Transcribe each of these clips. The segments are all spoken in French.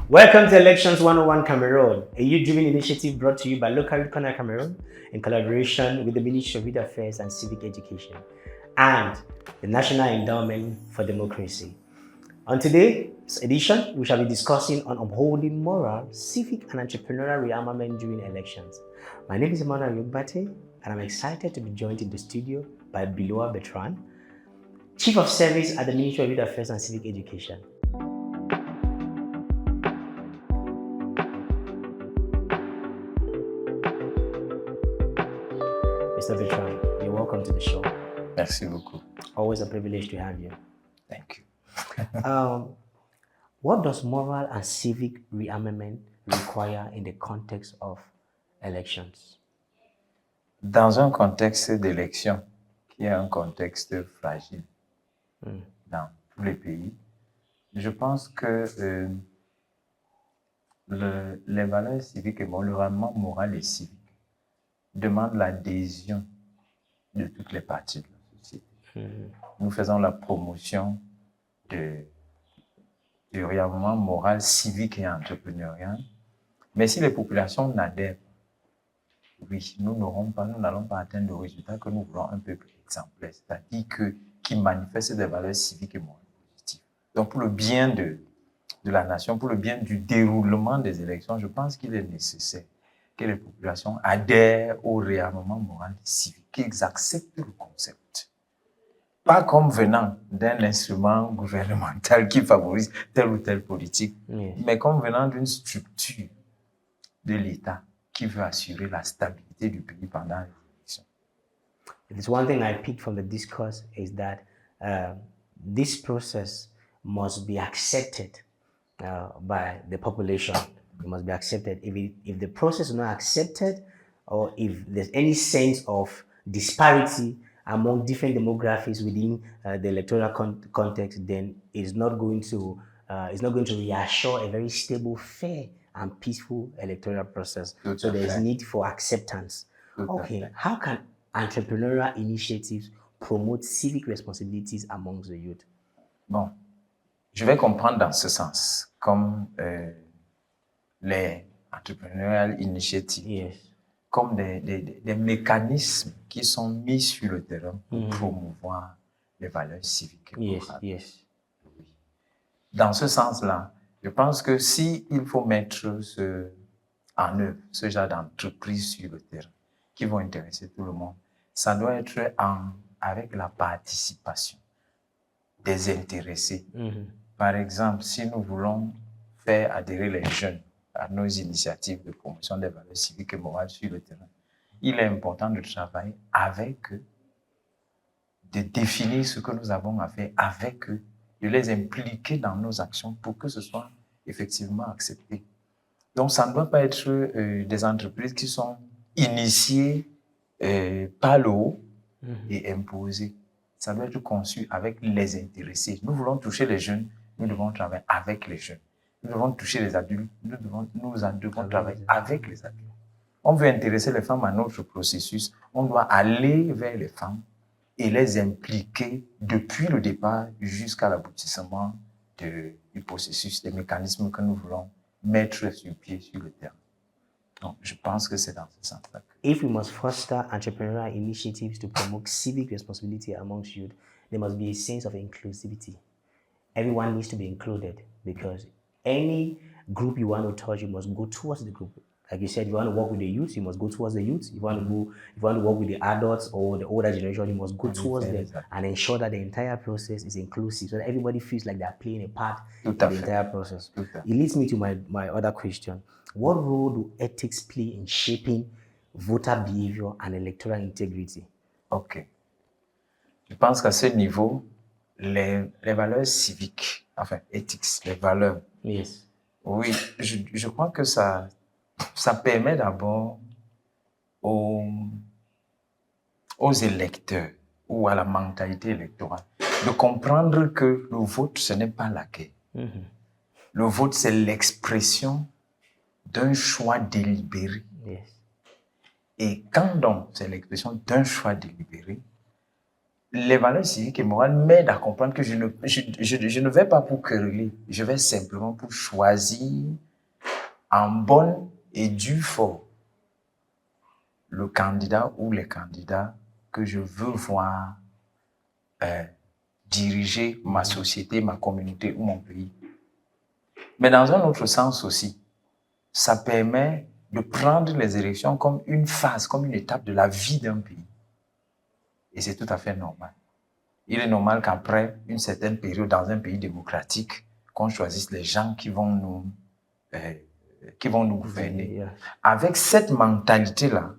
Welcome to Elections 101 Cameroon, a youth-driven initiative brought to you by Local Youth Corner Cameroon in collaboration with the Ministry of Youth Affairs and Civic Education and the National Endowment for Democracy. On today's edition, we shall be discussing on upholding moral, civic, and entrepreneurial rearmament during elections. My name is Emmanuel Yogbate, and I'm excited to be joined in the studio by Biloa Bertrand, Chief of Service at the Ministry of Youth Affairs and Civic Education. Mr. Bertrand, you're welcome to the show. Merci beaucoup. Always a privilege to have you. Thank you. What does moral and civic rearmament require in the context of elections? Dans un contexte d'élection, qui est un contexte fragile dans tous les pays, je pense que les valeurs civiques et le rendement moral et civique demandent l'adhésion de toutes les parties de la société. Nous faisons la promotion du réarmement moral, civique et entrepreneurial, mais si les populations n'adhèrent pas, oui, nous n'allons pas atteindre le résultat que nous voulons, un peuple exemplaire, c'est-à-dire qui manifeste des valeurs civiques et morales positives. Donc, pour le bien de la nation, pour le bien du déroulement des élections, je pense qu'il est nécessaire que les populations adhèrent au réarmement moral et civique, qu'ils acceptent le concept. Pas comme venant d'un instrument gouvernemental qui favorise telle ou telle politique, mais comme venant d'une structure de l'État qui veut assurer la stabilité du pays pendant les élections. There's one thing I picked from the discourse is that this process must be accepted by the population. It must be accepted. If the process is not accepted, or if there's any sense of disparity among different demographics within the electoral context, then it's not going to reassure a very stable, fair, and peaceful electoral process. So there is need for acceptance. Okay, how can entrepreneurial initiatives promote civic responsibilities amongst the youth? Bon, je vais comprendre dans ce sens, comme les entrepreneurial initiatives, comme des mécanismes qui sont mis sur le terrain pour promouvoir les valeurs civiques et morales. Oui. Dans ce sens-là, je pense que s'il faut mettre en œuvre ce genre d'entreprises sur le terrain qui vont intéresser tout le monde, ça doit être avec la participation des intéressés. Par exemple, si nous voulons faire adhérer les jeunes à nos initiatives de promotion des valeurs civiques et morales sur le terrain, il est important de travailler avec eux, de définir ce que nous avons à faire avec eux, de les impliquer dans nos actions pour que ce soit effectivement accepté. Donc, ça ne doit pas être des entreprises qui sont initiées par le haut et imposées. Ça doit être conçu avec les intéressés. Nous voulons toucher les jeunes, nous devons travailler avec les jeunes. Nous devons toucher les adultes, nous devons travailler avec les adultes. On veut intéresser les femmes à notre processus, on doit aller vers les femmes et les impliquer depuis le départ jusqu'à l'aboutissement du processus, des mécanismes que nous voulons mettre sur pied sur le terrain. Donc, je pense que c'est dans ce sens-là. If we must foster entrepreneurial initiatives to promote civic responsibility amongst youth, there must be a sense of inclusivity. Everyone needs to be included because any group you want to touch, you must go towards the group. Like you said, if you want to work with the youth, you must go towards the youth. If you want to work with the adults or the older generation, you must go towards them and ensure that the entire process is inclusive so that everybody feels like they're playing a part in the entire process. It leads me to my other question. What role do ethics play in shaping voter behavior and electoral integrity? Ok. Je pense qu'à ce niveau, les valeurs civiques, enfin, ethics, les valeurs. Yes. Oui, je crois que ça permet d'abord aux électeurs ou à la mentalité électorale de comprendre que le vote, ce n'est pas la guerre. Le vote, c'est l'expression d'un choix délibéré. Yes. Et quand donc c'est l'expression d'un choix délibéré, les valeurs civiques et morales m'aident à comprendre que je ne vais pas pour quereller, je vais simplement pour choisir en bonne et due forme le candidat ou les candidats que je veux voir diriger ma société, ma communauté ou mon pays. Mais dans un autre sens aussi, ça permet de prendre les élections comme une phase, comme une étape de la vie d'un pays. Et c'est tout à fait normal. Il est normal qu'après une certaine période dans un pays démocratique, qu'on choisisse les gens qui vont nous gouverner. Avec cette mentalité-là,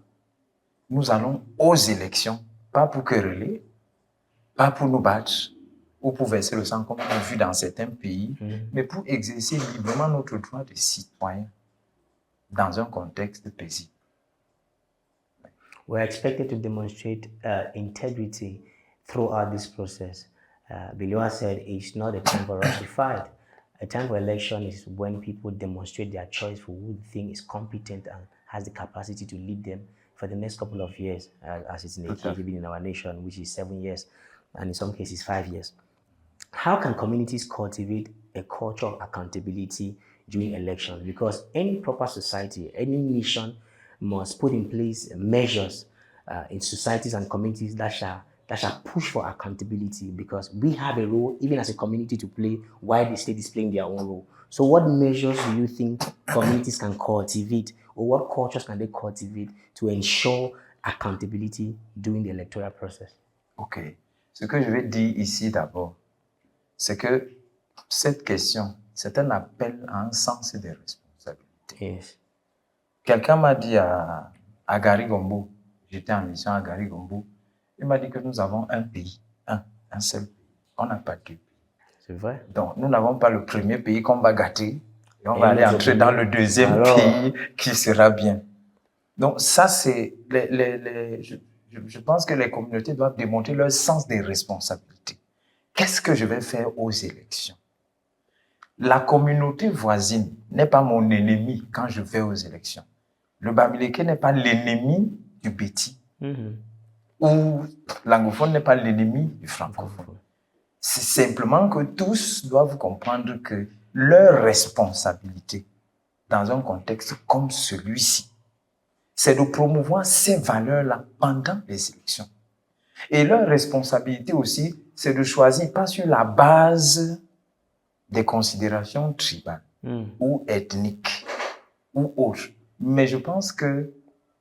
nous allons aux élections, pas pour quereller, pas pour nous battre ou pour verser le sang comme on a vu dans certains pays, mais pour exercer librement notre droit de citoyen dans un contexte paisible. We're expected to demonstrate integrity throughout this process. Biloa said it's not a time for us to fight. A time for election is when people demonstrate their choice for who they think is competent and has the capacity to lead them for the next couple of years, as it's in the case even in our nation, which is 7 years, and in some cases 5 years. How can communities cultivate a culture of accountability during elections? Because any proper society, any nation must put in place measures in societies and communities that shall push for accountability, because we have a role, even as a community, to play while the state is playing their own role. So what measures do you think communities can cultivate, or what cultures can they cultivate to ensure accountability during the electoral process? Ok. Ce que je vais dire ici d'abord, c'est que cette question, c'est un appel à un sens des responsabilités. Yes. Quelqu'un m'a dit à Garigombo, j'étais en mission à Garigombo, il m'a dit que nous avons un pays, un seul pays. On n'a pas deux pays. C'est vrai. Donc, nous n'avons pas le premier pays qu'on va gâter et on va aller entrer dans le deuxième pays qui sera bien. Donc, ça, c'est... Je pense que les communautés doivent démontrer leur sens des responsabilités. Qu'est-ce que je vais faire aux élections? La communauté voisine n'est pas mon ennemi quand je vais aux élections. Le Bamileke n'est pas l'ennemi du Béti. Ou l'anglophone n'est pas l'ennemi du francophone. C'est simplement que tous doivent comprendre que leur responsabilité dans un contexte comme celui-ci, c'est de promouvoir ces valeurs-là pendant les élections. Et leur responsabilité aussi, c'est de choisir pas sur la base des considérations tribales ou ethniques ou autres. Mais je pense que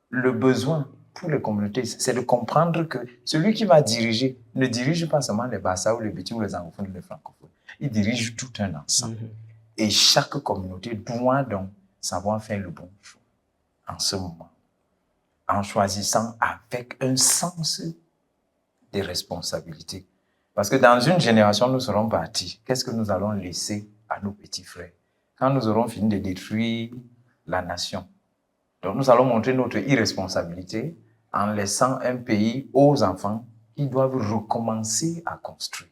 le besoin pour les communautés, c'est de comprendre que celui qui va diriger ne dirige pas seulement les Bassa ou les Béti ou les anglophones ou les francophones. Il dirige tout un ensemble. Et chaque communauté doit donc savoir faire le bon choix en ce moment, en choisissant avec un sens des responsabilités. Parce que dans une génération, nous serons partis. Qu'est-ce que nous allons laisser à nos petits frères quand nous aurons fini de détruire la nation? Donc, nous allons montrer notre irresponsabilité en laissant un pays aux enfants qui doivent recommencer à construire.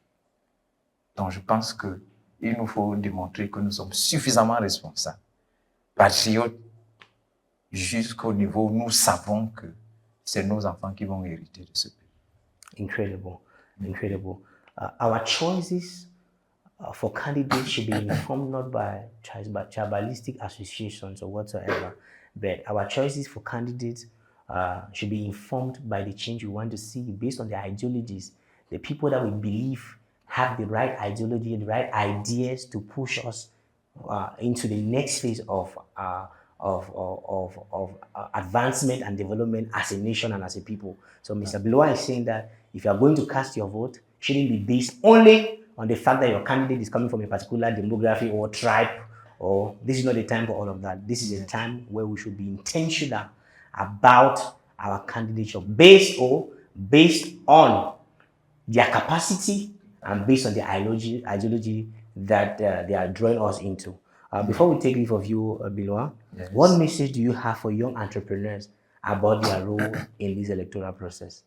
Donc, je pense qu'il nous faut démontrer que nous sommes suffisamment responsables, patriotes, jusqu'au niveau où nous savons que c'est nos enfants qui vont hériter de ce pays. Incredible, incredible. Our choices for candidates should be informed not by tribalistic associations or whatsoever, but our choices for candidates should be informed by the change we want to see based on their ideologies. The people that we believe have the right ideology, the right ideas to push us into the next phase of advancement and development as a nation and as a people. So Mr. Biloa is saying that if you are going to cast your vote, shouldn't be based only on the fact that your candidate is coming from a particular demography or tribe, or this is not the time for all of that. This is a time where we should be intentional about our candidature based on their capacity and based on the ideology that they are drawing us into. Before we take leave of you, Biloa, yes, what message do you have for young entrepreneurs about their role in this electoral process?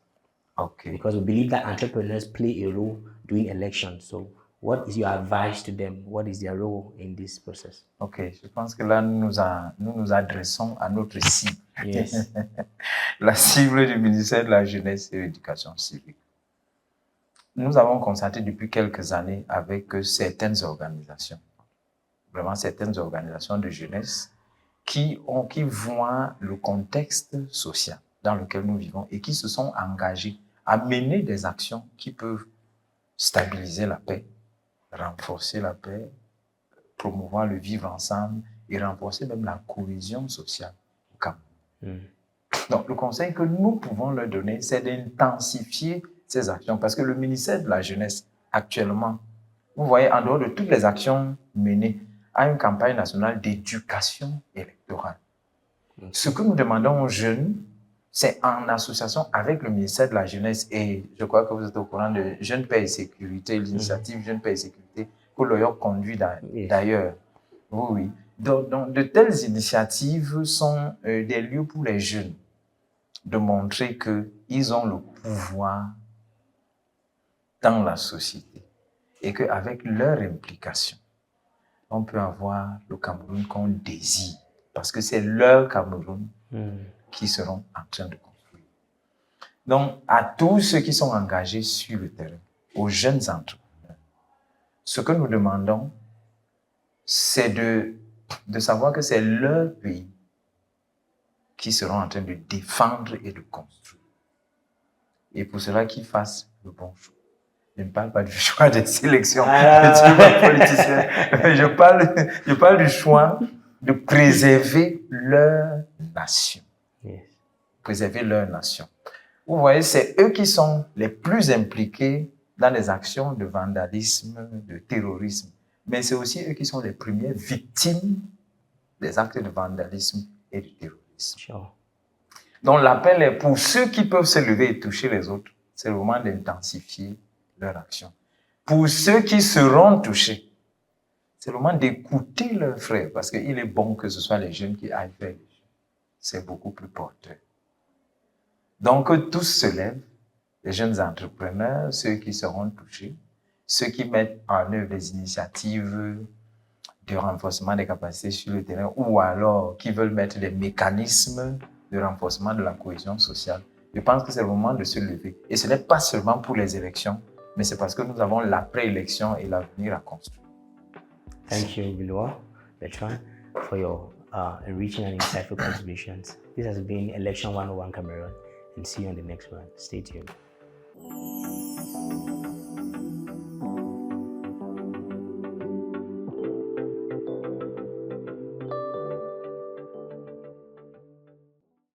Okay. Because we believe that entrepreneurs play a role during elections. So what is your advice to them? What is their role in this process? Ok, je pense que là, nous nous adressons à notre cible. Yes. La cible du ministère de la Jeunesse et de l'Éducation civique. nous avons constaté depuis quelques années avec certaines organisations, vraiment certaines organisations de jeunesse, qui voient le contexte social dans lequel nous vivons et qui se sont engagés à mener des actions qui peuvent stabiliser la paix, renforcer la paix, promouvoir le vivre ensemble et renforcer même la cohésion sociale au Cameroun. Donc, le conseil que nous pouvons leur donner, c'est d'intensifier ces actions parce que le ministère de la Jeunesse, actuellement, vous voyez, en dehors de toutes les actions menées, a une campagne nationale d'éducation électorale. Ce que nous demandons aux jeunes, c'est en association avec le ministère de la Jeunesse, et je crois que vous êtes au courant de Jeunes Paix et Sécurité, l'initiative Jeunes Paix et Sécurité, que l'OIOC conduit d'ailleurs. Oui. Donc, de telles initiatives sont des lieux pour les jeunes de montrer qu'ils ont le pouvoir dans la société et qu'avec leur implication, on peut avoir le Cameroun qu'on désire, parce que c'est leur Cameroun qui seront en train de construire. Donc, à tous ceux qui sont engagés sur le terrain, aux jeunes entrepreneurs, ce que nous demandons, c'est de savoir que c'est leur pays qui seront en train de défendre et de construire. Et pour cela, qu'ils fassent le bon choix. Je ne parle pas du choix des sélections, je ne suis pas politicien. Je parle du choix de préserver leur nation. Préserver leur nation. Vous voyez, c'est eux qui sont les plus impliqués dans les actions de vandalisme, de terrorisme. Mais c'est aussi eux qui sont les premières victimes des actes de vandalisme et de terrorisme. Sure. Donc l'appel est pour ceux qui peuvent se lever et toucher les autres, c'est le moment d'intensifier leur action. Pour ceux qui seront touchés, c'est le moment d'écouter leurs frères, parce qu'il est bon que ce soit les jeunes qui aillent vers les jeunes. C'est beaucoup plus porteur. Donc que tous se lèvent, les jeunes entrepreneurs, ceux qui seront touchés, ceux qui mettent en œuvre des initiatives de renforcement des capacités sur le terrain ou alors qui veulent mettre des mécanismes de renforcement de la cohésion sociale. Je pense que c'est le moment de se lever. Et ce n'est pas seulement pour les élections, mais c'est parce que nous avons l'après-élection et l'avenir à construire. Thank you, Biloa Bertrand, for your enriching and insightful contributions. This has been Election 101 Cameroon, and see you on the next one. Stay tuned.